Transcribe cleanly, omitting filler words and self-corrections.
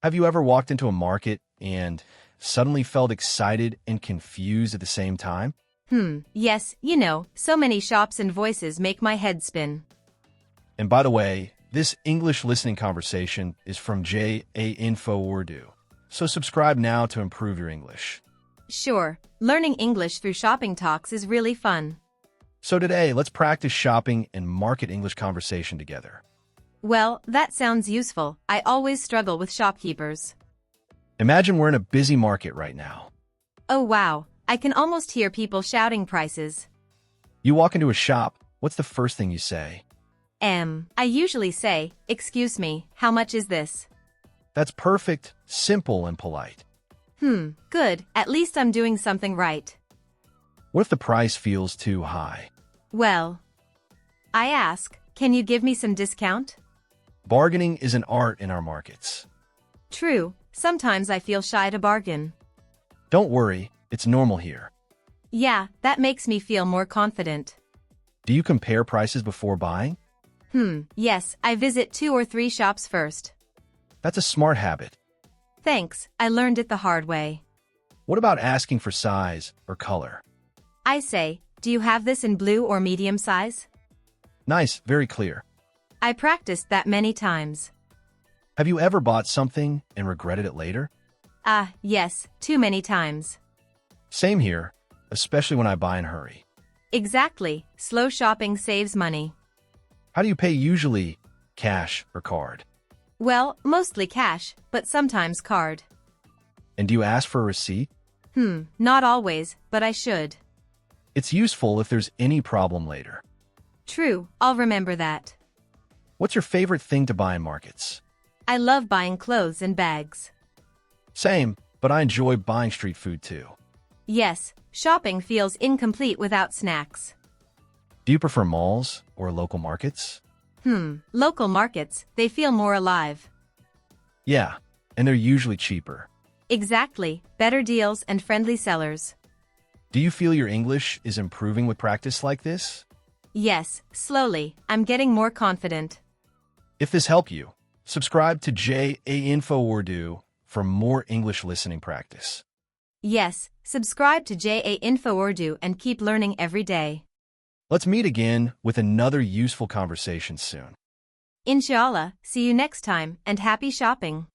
Have you ever walked into a market and suddenly felt excited and confused at the same time? Yes, so many shops and voices make my head spin. And by the way, this English listening conversation is from Info Urdu. So subscribe now to improve your English. Sure, learning English through shopping talks is really fun. So today, let's practice shopping and market English conversation together. Well, that sounds useful. I always struggle with shopkeepers. Imagine we're in a busy market right now. Oh wow, I can almost hear people shouting prices. You walk into a shop, what's the first thing you say? I usually say, "Excuse me, how much is this?" That's perfect, simple, and polite. Good, at least I'm doing something right. What if the price feels too high? Well, I ask, "Can you give me some discount?" Bargaining is an art in our markets. True, sometimes I feel shy to bargain. Don't worry, it's normal here. Yeah, that makes me feel more confident. Do you compare prices before buying? Yes, I visit 2 or 3 shops first. That's a smart habit. Thanks, I learned it the hard way. What about asking for size or color? I say, "Do you have this in blue or medium size?" Nice, very clear. I practiced that many times. Have you ever bought something and regretted it later? Yes, too many times. Same here, especially when I buy in a hurry. Exactly, slow shopping saves money. How do you pay usually? Cash or card? Well, mostly cash, but sometimes card. And do you ask for a receipt? Not always, but I should. It's useful if there's any problem later. True, I'll remember that. What's your favorite thing to buy in markets? I love buying clothes and bags. Same, but I enjoy buying street food too. Yes, shopping feels incomplete without snacks. Do you prefer malls or local markets? Local markets, they feel more alive. Yeah, and they're usually cheaper. Exactly, better deals and friendly sellers. Do you feel your English is improving with practice like this? Yes, slowly, I'm getting more confident. If this helped you, subscribe to Info Urdu for more English listening practice. Yes, subscribe to Info Urdu and keep learning every day. Let's meet again with another useful conversation soon. Inshallah, see you next time and happy shopping.